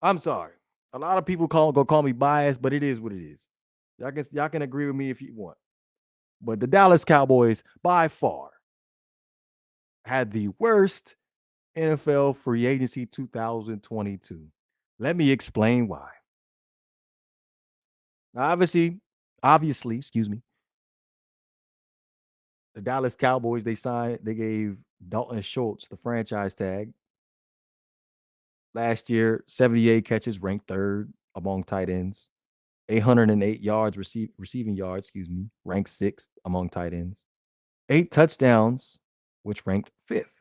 I'm sorry. A lot of people gonna call me biased, but it is what it is. Y'all can agree with me if you want. But the Dallas Cowboys, by far, had the worst NFL free agency 2022. Let me explain why. Now, obviously, excuse me, the Dallas Cowboys, they gave Dalton Schultz the franchise tag. Last year, 78 catches, ranked third among tight ends. 808 yards, receiving yards, excuse me, ranked sixth among tight ends. 8 touchdowns, which ranked fifth.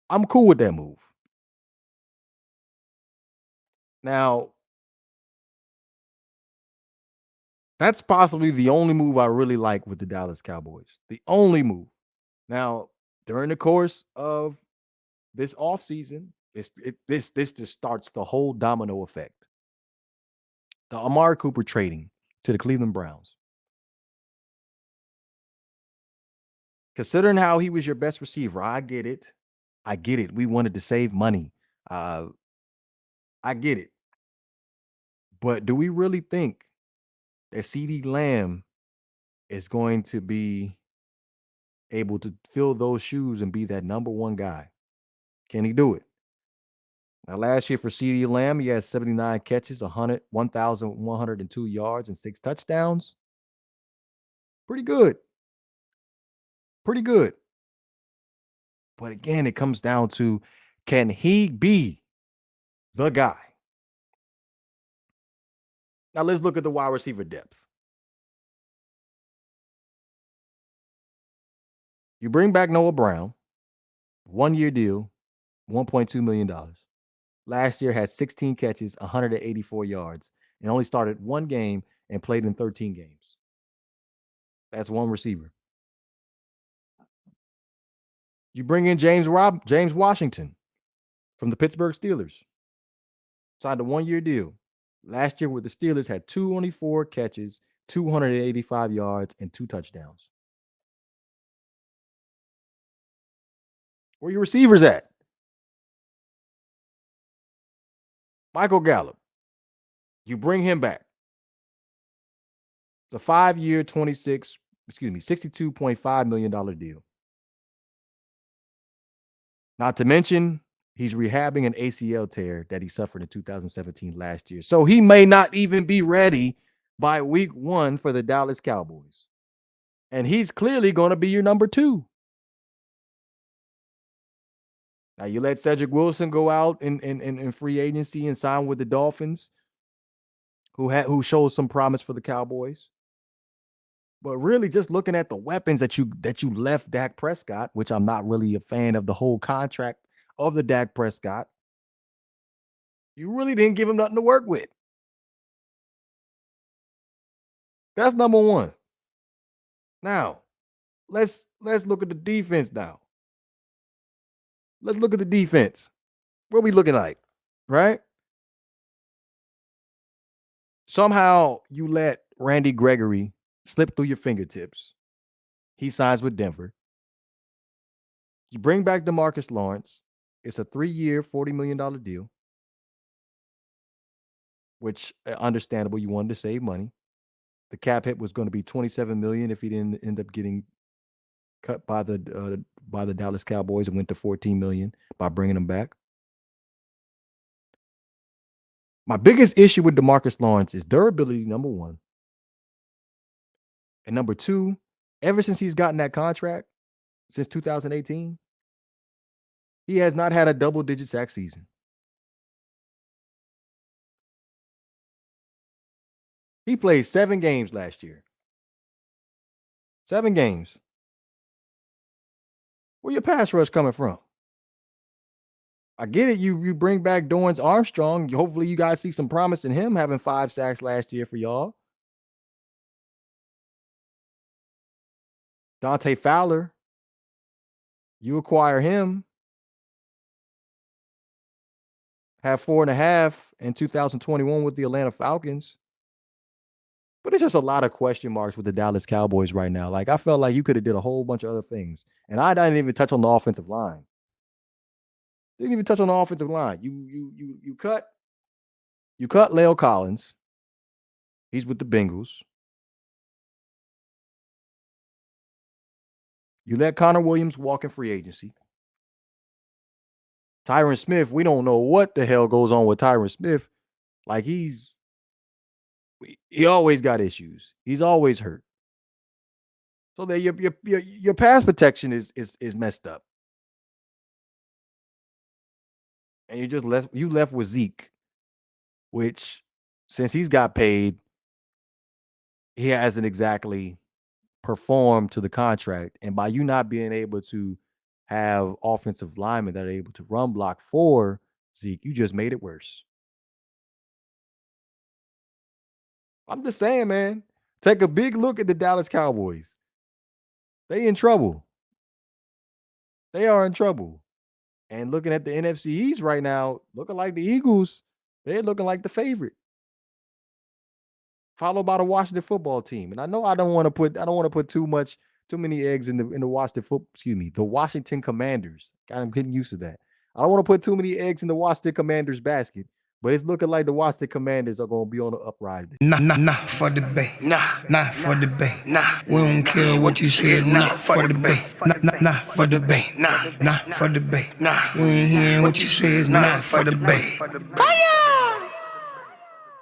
I'm cool with that move. Now, that's possibly the only move I really like with the Dallas Cowboys. The only move. Now, during the course of this offseason, this just starts the whole domino effect. The Amari Cooper trading to the Cleveland Browns. Considering how he was your best receiver, I get it. I get it. We wanted to save money. Uh, I get it. But do we really think that CD Lamb is going to be able to fill those shoes and be that number one guy? Can he do it? Now, last year for CD Lamb, he had 79 catches, 1,102 yards, and 6 touchdowns. Pretty good. Pretty good. But again, it comes down to, can he be the guy? Now, let's look at the wide receiver depth. You bring back Noah Brown, 1 year deal, $1.2 million. Last year had 16 catches, 184 yards, and only started one game and played in 13 games. That's one receiver. You bring in James Washington from the Pittsburgh Steelers. Signed a 1 year deal. Last year with the Steelers had 224 catches, 285 yards, and 2 touchdowns. Where your receivers at? Michael Gallup. You bring him back. The 5 year, $62.5 million deal. Not to mention, he's rehabbing an ACL tear that he suffered in 2017 last year. So he may not even be ready by week 1 for the Dallas Cowboys. And he's clearly going to be your number 2. Now, you let Cedric Wilson go out in free agency and sign with the Dolphins, who shows some promise for the Cowboys. But really, just looking at the weapons that you left Dak Prescott, which I'm not really a fan of the whole contract of the Dak Prescott, you really didn't give him nothing to work with. That's number one. Now, let's look at the defense now. Let's look at the defense. What are we looking like, right? Somehow you let Randy Gregory slip through your fingertips. He signs with Denver. You bring back DeMarcus Lawrence. It's a 3-year, $40 million deal, which understandable. You wanted to save money. The cap hit was going to be $27 million if he didn't end up getting cut by the Dallas Cowboys and went to $14 million by bringing him back. My biggest issue with DeMarcus Lawrence is durability, number one. And number two, ever since he's gotten that contract, since 2018, he has not had a double-digit sack season. He played 7 games last year. 7 games. Where your pass rush coming from? I get it. You bring back Dorrance Armstrong. Hopefully, you guys see some promise in him having 5 sacks last year for y'all. Dante Fowler, you acquire him. Have 4.5 in 2021 with the Atlanta Falcons. But it's just a lot of question marks with the Dallas Cowboys right now. Like, I felt like you could have did a whole bunch of other things. And I didn't even touch on the offensive line. Didn't even touch on the offensive line. You cut Leo Collins. He's with the Bengals. You let Connor Williams walk in free agency. Tyron Smith, we don't know what the hell goes on with Tyron Smith. Like he always got issues. He's always hurt. So that your pass protection is messed up. And you left with Zeke, which since he's got paid, he hasn't exactly performed to the contract. And by you not being able to have offensive linemen that are able to run block for Zeke, you just made it worse. I'm just saying, man. Take a big look at the Dallas Cowboys. They in trouble. They are in trouble. And looking at the NFC East right now, looking like the Eagles, they're looking like the favorite. Followed by the Washington football team. And I know I don't want to put too many eggs in the Washington Commanders. I'm getting used to that. I don't want to put too many eggs in the Washington Commanders basket, but it's looking like the Washington Commanders are going to be on the uprising. Nah for the bay. Nah for the bay. We don't care what you said. Nah for the bay. Nah for the bay. Nah for the bay. We ain't hearing what you say. Nah for the bay. Fire!